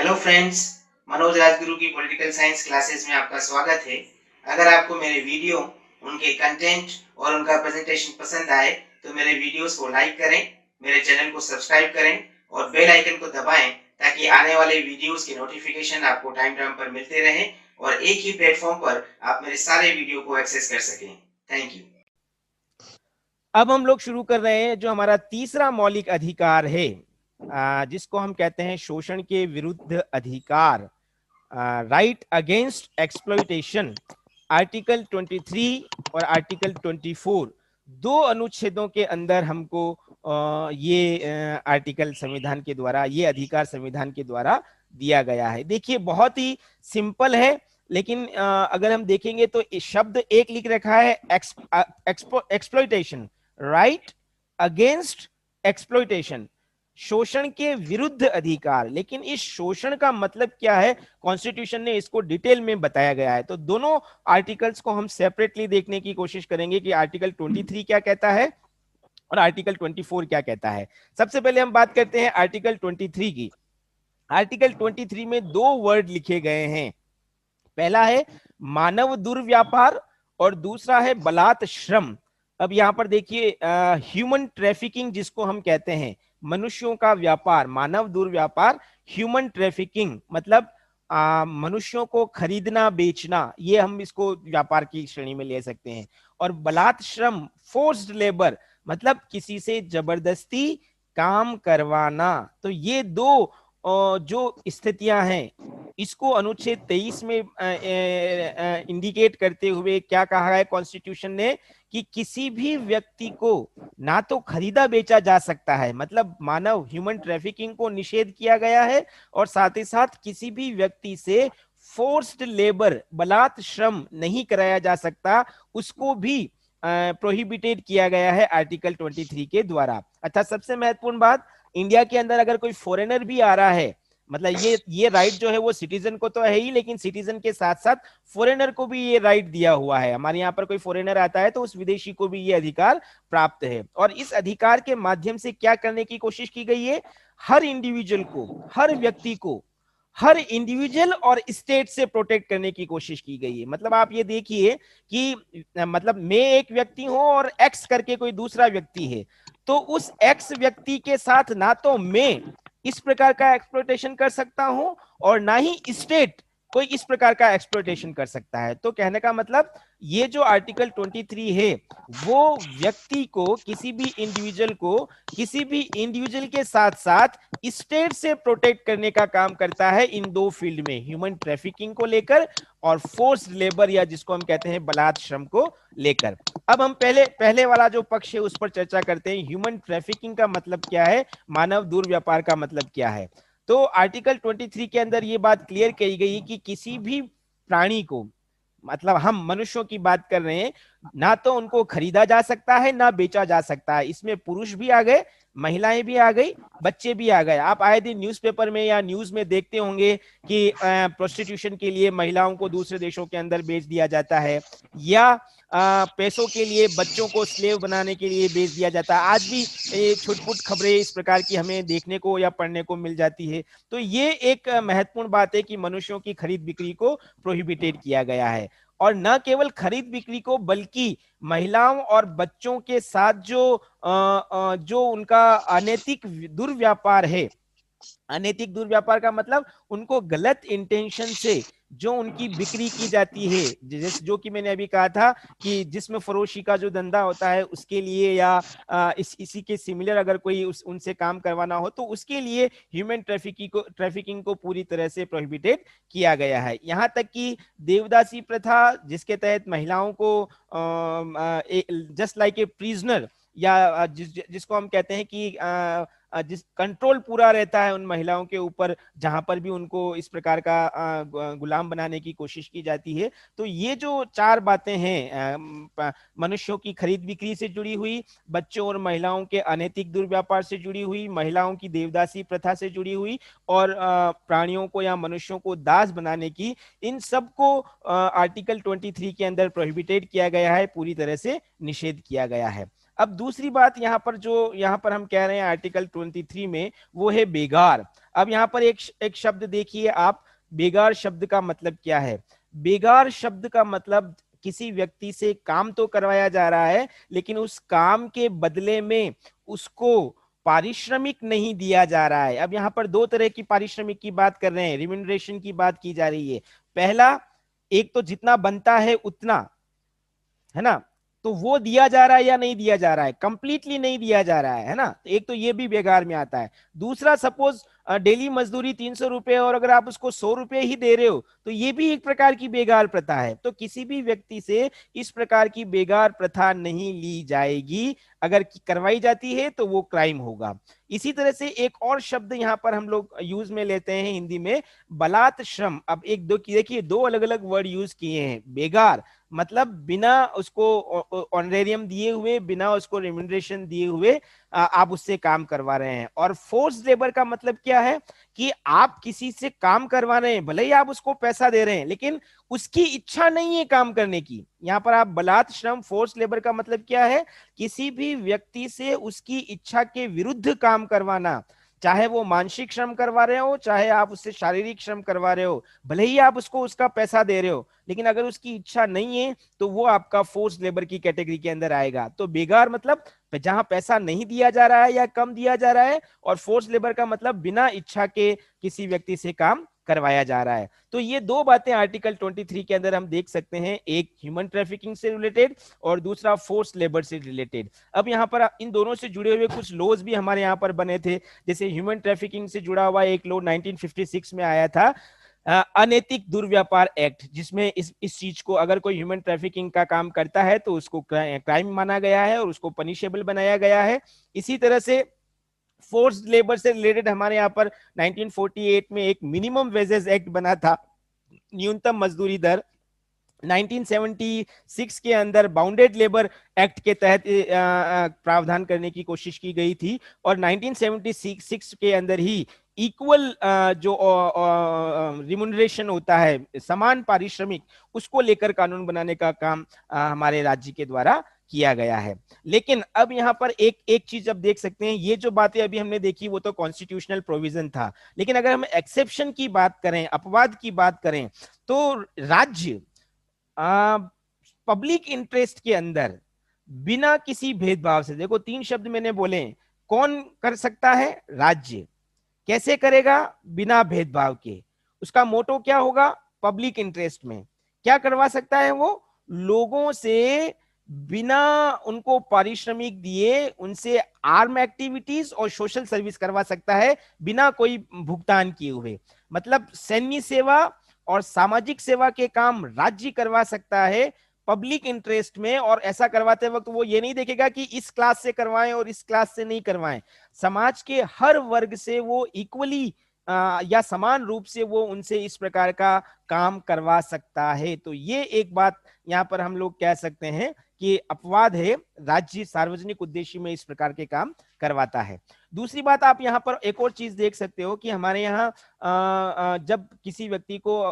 Hello friends, Manoj Rajguru की political science classes में आपका स्वागत है। अगर आपको मेरे वीडियो, उनके कंटेंट और उनका प्रेजेंटेशन पसंद आए तो मेरे वीडियोस को लाइक करें, मेरे चैनल को सब्सक्राइब करें और बेल आइकन को दबाएं ताकि आने वाले वीडियोस की नोटिफिकेशन आपको टाइम टाइम पर मिलते रहे और एक ही प्लेटफॉर्म पर आप मेरे सारे वीडियो को एक्सेस कर सकें। Thank you. अब हम लोग शुरू कर रहे हैं जो हमारा तीसरा मौलिक अधिकार है, जिसको हम कहते हैं शोषण के विरुद्ध अधिकार, राइट अगेंस्ट एक्सप्लॉइटेशन। आर्टिकल 23 और आर्टिकल 24 दो अनुच्छेदों के अंदर हमको ये आर्टिकल संविधान के द्वारा, ये अधिकार संविधान के द्वारा दिया गया है। देखिए बहुत ही सिंपल है, लेकिन अगर हम देखेंगे तो शब्द एक लिख रखा है एक्सप्लॉइटेशन, राइट अगेंस्ट एक्सप्लॉइटेशन, शोषण के विरुद्ध अधिकार। लेकिन इस शोषण का मतलब क्या है, कॉन्स्टिट्यूशन ने इसको डिटेल में बताया गया है। तो दोनों आर्टिकल्स को हम सेपरेटली देखने की कोशिश करेंगे कि आर्टिकल 23 क्या कहता है और आर्टिकल 24 क्या कहता है। सबसे पहले हम बात करते हैं आर्टिकल 23 की। आर्टिकल 23 में दो वर्ड लिखे गए हैं, पहला है मानव दुर्व्यापार और दूसरा है बलात् श्रम। अब यहां पर देखिए ह्यूमन ट्रैफिकिंग जिसको हम कहते हैं, मनुष्यों का व्यापार, मानव दुर्व्यापार, ह्यूमन ट्रैफिकिंग मतलब मनुष्यों को खरीदना बेचना, ये हम इसको व्यापार की श्रेणी में ले सकते हैं। और बलात् श्रम, फोर्स्ड लेबर, मतलब किसी से जबरदस्ती काम करवाना। तो ये दो जो स्थितियां हैं, इसको अनुच्छेद 23 में इंडिकेट करते हुए क्या कहा है कॉन्स्टिट्यूशन ने, कि किसी भी व्यक्ति को ना तो खरीदा बेचा जा सकता है, मतलब मानव ह्यूमन ट्रैफिकिंग को निषेध किया गया है, और साथ ही साथ किसी भी व्यक्ति से फोर्स्ड लेबर, बलात् श्रम नहीं कराया जा सकता, उसको भी प्रोहिबिटेड किया गया है आर्टिकल 23 के द्वारा। अच्छा, सबसे महत्वपूर्ण बात, इंडिया के अंदर अगर कोई फॉरेनर भी आ रहा है, मतलब ये राइट जो है वो सिटीजन को तो है ही, लेकिन सिटीजन के साथ साथ फॉरेनर को भी ये राइट दिया हुआ है। हमारे यहाँ पर कोई फॉरेनर आता है तो उस विदेशी को भी ये अधिकार प्राप्त है। और इस अधिकार के माध्यम से क्या करने की कोशिश की गई है, हर इंडिविजुअल को, हर व्यक्ति को, हर इंडिविजुअल और स्टेट से प्रोटेक्ट करने की कोशिश की गई है। मतलब आप ये देखिए कि मतलब मैं एक व्यक्ति हूं और एक्स करके कोई दूसरा व्यक्ति है, तो उस एक्स व्यक्ति के साथ ना तो मैं इस प्रकार का एक्सप्लॉइटेशन कर सकता हूं और ना ही स्टेट कोई इस प्रकार का एक्सप्लॉइटेशन कर सकता है। तो कहने का मतलब ये जो आर्टिकल 23 है वो व्यक्ति को, किसी भी इंडिविजुअल को, किसी भी इंडिविजुअल के साथ साथ स्टेट से प्रोटेक्ट करने का काम करता है इन दो फील्ड में, ह्यूमन ट्रैफिकिंग को लेकर और फोर्स्ड लेबर या जिसको हम कहते हैं बलात् श्रम को लेकर। अब हम पहले वाला जो पक्ष है उस पर चर्चा करते हैं। ह्यूमन ट्रैफिकिंग का मतलब क्या है, मानव दुर्व्यापार का मतलब क्या है। तो आर्टिकल 23 के अंदर ये बात क्लियर की गई कि किसी भी प्राणी को, मतलब हम मनुष्यों की बात कर रहे हैं, ना तो उनको खरीदा जा सकता है ना बेचा जा सकता है। इसमें पुरुष भी आ गए, महिलाएं भी आ गई, बच्चे भी आ गए। आप आए दिन न्यूज़पेपर में या न्यूज में देखते होंगे कि प्रोस्टिट्यूशन के लिए महिलाओं को दूसरे देशों के अंदर बेच दिया जाता है, या पैसों के लिए बच्चों को स्लेव बनाने के लिए बेच दिया जाता है। आज भी छुटपुट खबरें इस प्रकार की हमें देखने को या पढ़ने को मिल जाती है। तो ये एक महत्वपूर्ण बात है कि मनुष्यों की खरीद बिक्री को प्रोहिबिटेड किया गया है। और न केवल खरीद बिक्री को, बल्कि महिलाओं और बच्चों के साथ जो उनका अनैतिक दुर्व्यापार है, अनैतिक दुर्व्यापार का मतलब उनको गलत इंटेंशन से जो उनकी बिक्री की जाती है, जैसे जो कि मैंने अभी कहा था कि जिसमें फरोशी का जो धंधा होता है उसके लिए, या इसी के सिमिलर अगर कोई उनसे काम करवाना हो तो उसके लिए ह्यूमन ट्रैफिकिंग को पूरी तरह से प्रोहिबिटेड किया गया है। यहाँ तक कि देवदासी प्रथा, जिसके तहत महिलाओं को जस्ट लाइक ए प्रिजनर, या जिसको हम कहते हैं कि जिस कंट्रोल पूरा रहता है उन महिलाओं के ऊपर जहां पर भी उनको इस प्रकार का गुलाम बनाने की कोशिश की जाती है। तो ये जो चार बातें हैं, मनुष्यों की खरीद बिक्री से जुड़ी हुई, बच्चों और महिलाओं के अनैतिक दुर्व्यापार से जुड़ी हुई, महिलाओं की देवदासी प्रथा से जुड़ी हुई, और प्राणियों को या मनुष्यों को दास बनाने की, इन सबको आर्टिकल 23 के अंदर प्रोहिबिटेड किया गया है, पूरी तरह से निषेध किया गया है। अब दूसरी बात यहाँ पर जो यहाँ पर हम कह रहे हैं आर्टिकल 23 में, वो है बेगार। अब यहाँ पर एक शब्द देखिए आप, बेगार शब्द का मतलब क्या है? बेगार शब्द का मतलब किसी व्यक्ति से काम तो करवाया जा रहा है, लेकिन उस काम के बदले में उसको पारिश्रमिक नहीं दिया जा रहा है। अब यहाँ पर दो तरह की पारिश्रमिक की बात कर रहे हैं, रिम्यूनरेशन की बात की जा रही है। पहला, एक तो जितना बनता है उतना, है ना, तो वो दिया जा रहा है या नहीं दिया जा रहा है? कंप्लीटली नहीं दिया जा रहा है ना, तो एक तो ये भी बेगार में आता है। दूसरा, सपोज डेली मजदूरी 300 रुपए और अगर आप उसको 100 रुपए ही दे रहे हो, तो ये भी एक प्रकार की बेगार प्रथा है। तो किसी भी व्यक्ति से इस प्रकार की बेगार प्रथा नहीं ली जाएगी, अगर करवाई जाती है तो वो क्राइम होगा। इसी तरह से एक और शब्द यहाँ पर हम लोग यूज में लेते हैं हिंदी में, बलात् श्रम। अब एक दो देखिए, दो अलग अलग वर्ड यूज किए हैं। बेगार मतलब बिना उसको ऑनरेरियम दिए हुए, बिना उसको रेम्यूनरेशन दिए हुए आप उससे काम करवा रहे हैं। और फोर्स लेबर का मतलब क्या है? कि आप किसी से काम करवा रहे हैं, भले ही आप उसको पैसा दे रहे हैं, लेकिन उसकी इच्छा नहीं है काम करने की। यहां पर आप बलात् श्रम, फोर्स लेबर का मतलब क्या है? किसी भी व्यक्ति से उसकी इच्छा के विरुद्ध काम करवाना, चाहे वो मानसिक श्रम करवा रहे हो, चाहे आप उससे शारीरिक श्रम करवा रहे हो, भले ही आप उसको उसका पैसा दे रहे हो, लेकिन अगर उसकी इच्छा नहीं है तो वो आपका फोर्स लेबर की कैटेगरी के अंदर आएगा। तो बेगार मतलब जहां पैसा नहीं दिया जा रहा है या कम दिया जा रहा है, और फोर्स लेबर का मतलब बिना इच्छा के किसी व्यक्ति से काम करवाया जा रहा है। तो ये दो बातें आर्टिकल 23 के अंदर हम देख सकते हैं, एक ह्यूमन ट्रैफिकिंग से रिलेटेड और दूसरा फोर्स लेबर से रिलेटेड। अब यहाँ पर इन दोनों से जुड़े हुए कुछ लॉज भी हमारे यहाँ पर बने थे। जैसे ह्यूमन ट्रैफिकिंग से जुड़ा हुआ एक लॉ 1956 में आया था, अनैतिक दुर्व्यापार एक्ट, जिसमें इस चीज को, अगर कोई ह्यूमन ट्रैफिकिंग का काम करता है तो उसको क्राइम माना गया है और उसको पनिशेबल बनाया गया है। इसी तरह से फोर्स्ड लेबर से रिलेटेड हमारे यहाँ पर 1948 में एक मिनिमम वेजेस एक्ट बना था, न्यूनतम मजदूरी दर। 1976 के अंदर बाउंडेड लेबर एक्ट के तहत प्रावधान करने की कोशिश की गई थी, और 1976 के अंदर ही इक्वल जो रिम्यूनरेशन होता है, समान पारिश्रमिक, उसको लेकर कानून बनाने का काम हमारे राज्य के द्वारा किया गया है। लेकिन अब यहाँ पर एक एक चीज अब देख सकते हैं, ये जो बातें अभी हमने देखी वो तो कॉन्स्टिट्यूशनल प्रोविजन था, लेकिन अगर हम एक्सेप्शन की बात करें, अपवाद की बात करें, तो राज्य पब्लिक इंटरेस्ट के अंदर बिना किसी भेदभाव से, देखो तीन शब्द मैंने बोले, कौन कर सकता है? राज्य। कैसे करेगा? बिना भेदभाव के। उसका मोटो क्या होगा? पब्लिक इंटरेस्ट में। क्या करवा सकता है वो? लोगों से बिना उनको पारिश्रमिक दिए उनसे आर्म एक्टिविटीज और सोशल सर्विस करवा सकता है, बिना कोई भुगतान किए हुए। मतलब सैन्य सेवा और सामाजिक सेवा के काम राज्य करवा सकता है पब्लिक इंटरेस्ट में, और ऐसा करवाते वक्त वो ये नहीं देखेगा कि इस क्लास से करवाएं और इस क्लास से नहीं करवाएं। समाज के हर वर्ग से वो इक्वली या समान रूप से वो उनसे इस प्रकार का काम करवा सकता है। तो ये एक बात यहाँ पर हम लोग कह सकते हैं कि अपवाद है, राज्य सार्वजनिक उद्देश्य में इस प्रकार के काम करवाता है। दूसरी बात, आप यहाँ पर एक और चीज देख सकते हो कि हमारे यहाँ जब किसी व्यक्ति को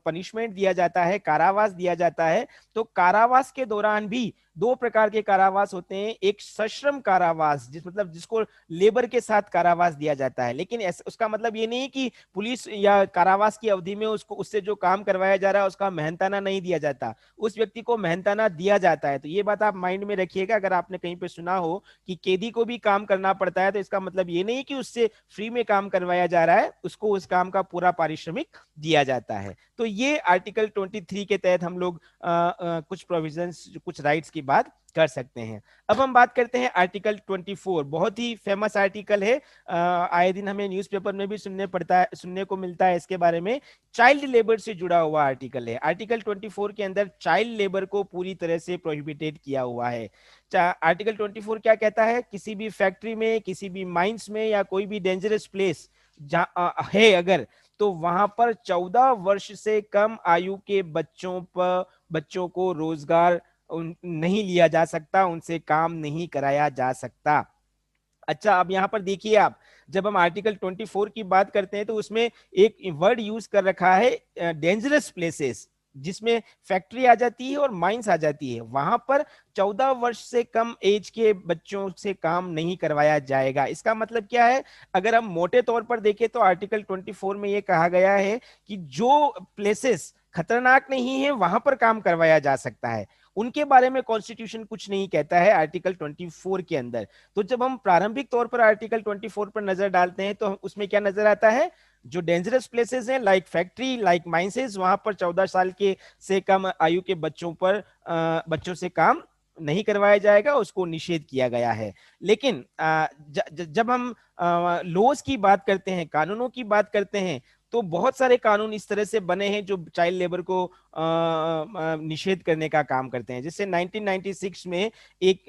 पनिशमेंट दिया जाता है, कारावास दिया जाता है, तो कारावास के दौरान भी दो प्रकार के कारावास होते हैं। एक सश्रम कारावास, जिसको लेबर के साथ कारावास दिया जाता है, लेकिन उसका मतलब ये नहीं कि पुलिस या कारावास की अवधि में उससे जो काम करवाया जा रहा है उसका मेहनताना नहीं दिया जाता, उस व्यक्ति को मेहनताना दिया जाता है। तो ये बात आप माइंड में रखिएगा, अगर आपने कहीं पे सुना हो कि कैदी को भी काम करना पड़ता है, तो इसका मतलब ये नहीं कि उससे फ्री में काम करवाया जा रहा है, उसको उस काम का पूरा पारिश्रमिक दिया जाता है। तो ये आर्टिकल 23 के तहत हम लोग कुछ प्रोविजंस, कुछ राइट्स की बात कर सकते हैं। अब हम बात करते हैं आर्टिकल 24, बहुत ही फेमस आर्टिकल है, आए दिन हमें न्यूज़पेपर में भी सुनने को मिलता है इसके बारे में। चाइल्ड लेबर से जुड़ा हुआ आर्टिकल है। आर्टिकल 24 के अंदर चाइल्ड लेबर को पूरी तरह से प्रोहिबिटेड किया हुआ है। आर्टिकल 24 क्या कहता है? किसी भी फैक्ट्री में, किसी भी माइंस में, या कोई भी डेंजरस प्लेस है अगर, तो वहां पर 14 वर्ष से कम आयु के बच्चों को रोजगार नहीं लिया जा सकता, उनसे काम नहीं कराया जा सकता। अच्छा, अब यहां पर देखिए आप, जब हम आर्टिकल 24 की बात करते हैं तो उसमें एक वर्ड यूज कर रखा है, डेंजरस प्लेसेस। जिसमें फैक्ट्री आ जाती है और माइंस आ जाती है, वहां पर 14 वर्ष से कम एज के बच्चों से काम नहीं करवाया जाएगा। इसका मतलब क्या है? अगर हम मोटे तौर पर देखें तो आर्टिकल 24 में यह कहा गया है कि जो प्लेसेस खतरनाक नहीं है वहां पर काम करवाया जा सकता है। उनके बारे में कॉन्स्टिट्यूशन कुछ नहीं कहता है आर्टिकल 24 के अंदर। तो जब हम प्रारंभिक तौर पर आर्टिकल 24 पर नजर डालते हैं तो उसमें क्या नजर आता है? जो डेंजरस प्लेसेस हैं लाइक फैक्ट्री, लाइक माइंसेस, वहां पर 14 साल के से कम आयु के बच्चों से काम नहीं करवाया जाएगा, उसको निषेध किया गया है। लेकिन जब हम लॉज की बात करते हैं, कानूनों की बात करते हैं, तो बहुत सारे कानून इस तरह से बने हैं जो चाइल्ड लेबर को निषेध करने का काम करते हैं। जैसे 1996 में एक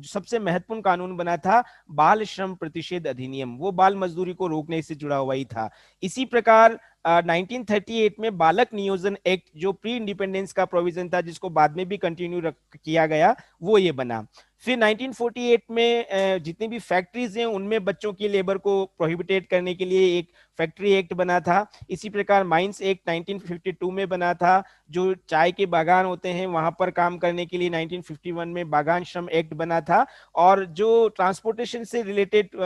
सबसे महत्वपूर्ण कानून बना था बाल श्रम प्रतिषेध अधिनियम, वो बाल मजदूरी को रोकने से जुड़ा हुआ ही था। इसी प्रकार 1938 में बालक नियोजन एक्ट, जो प्री इंडिपेंडेंस का प्रोविजन था जिसको बाद में भी कंटिन्यू किया गया, वो ये बना। फिर 1948 में जितनी भी फैक्ट्रीज हैं उनमें बच्चों की लेबर को प्रोहिबिटेट करने के लिए एक फैक्ट्री एक्ट बना था। इसी प्रकार माइंस एक्ट 1952 में बना था, जो चाय के बागान होते हैं वहां पर काम करने के लिए 1951 में बागान श्रम एक्ट बना था। और जो ट्रांसपोर्टेशन से रिलेटेड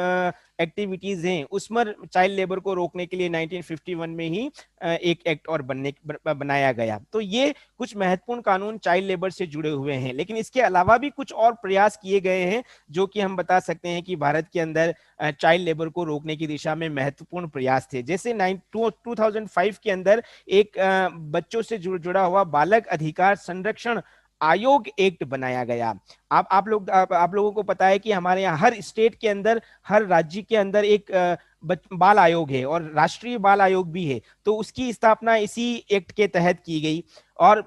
एक्टिविटीज हैं उसमें चाइल्ड लेबर को रोकने के लिए 1951 में ही एक एक्ट और बनाया गया। तो ये कुछ महत्वपूर्ण कानून चाइल्ड लेबर से जुड़े हुए हैं। लेकिन इसके अलावा भी कुछ और प्रयास किए गए हैं जो कि हम बता सकते हैं कि भारत के अंदर चाइल्ड लेबर को रोकने की दिशा में महत्वपूर्ण प्रयास थे। जैसे 2005 के अंदर एक बच्चों से जुड़ा हुआ बालक अधिकार संरक्षण आयोग एक्ट बनाया गया। आप लोगों को पता है कि हमारे यहाँ हर स्टेट के अंदर, हर राज्य के अंदर एक बाल आयोग है और राष्ट्रीय बाल आयोग भी है। तो उसकी स्थापना इसी एक्ट के तहत की गई। और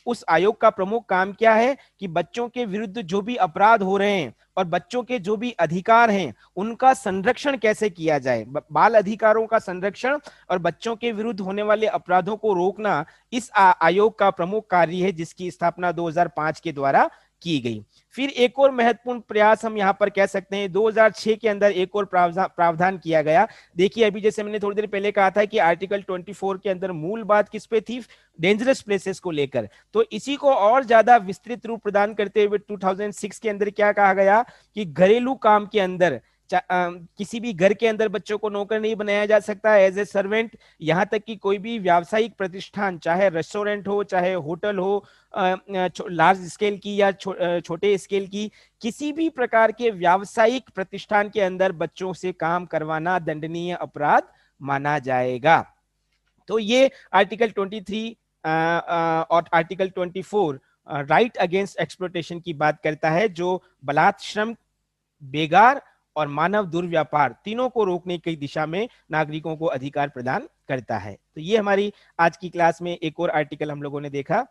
उस आयोग का प्रमुख काम क्या है कि बच्चों के विरुद्ध जो भी अपराध हो रहे हैं और बच्चों के जो भी अधिकार हैं उनका संरक्षण कैसे किया जाए, बाल अधिकारों का संरक्षण और बच्चों के विरुद्ध होने वाले अपराधों को रोकना इस आयोग का प्रमुख कार्य है, जिसकी स्थापना 2005 के द्वारा की गई। फिर एक और महत्वपूर्ण प्रयास हम यहां पर कह सकते हैं, 2006 के अंदर एक और प्रावधान किया गया। देखिए, अभी जैसे मैंने थोड़ी देर पहले कहा था कि आर्टिकल 24 के अंदर मूल बात किस पे थी? डेंजरस प्लेसेस को लेकर। तो इसी को और ज्यादा विस्तृत रूप प्रदान करते हुए 2006 के अंदर क्या कहा गया कि घरेलू काम के अंदर किसी भी घर के अंदर बच्चों को नौकर नहीं बनाया जा सकता एज ए सर्वेंट। यहां तक कि कोई भी व्यावसायिक प्रतिष्ठान, चाहे रेस्टोरेंट हो, चाहे होटल हो, लार्ज स्केल की या छोटे स्केल की, किसी भी प्रकार के व्यावसायिक प्रतिष्ठान के अंदर बच्चों से काम करवाना दंडनीय अपराध माना जाएगा। तो ये आर्टिकल 23 और आर्टिकल 24 राइट अगेंस्ट एक्सप्लोटेशन की बात करता है, जो बलात् श्रम, बेगार और मानव दुर्व्यापार तीनों को रोकने की दिशा में नागरिकों को अधिकार प्रदान करता है। तो ये हमारी आज की क्लास में एक और आर्टिकल हम लोगों ने देखा।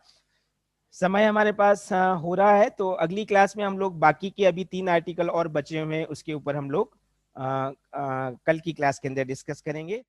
समय हमारे पास हो रहा है, तो अगली क्लास में हम लोग बाकी के अभी 3 आर्टिकल और बचे हुए हैं उसके ऊपर हम लोग कल की क्लास के अंदर डिस्कस करेंगे।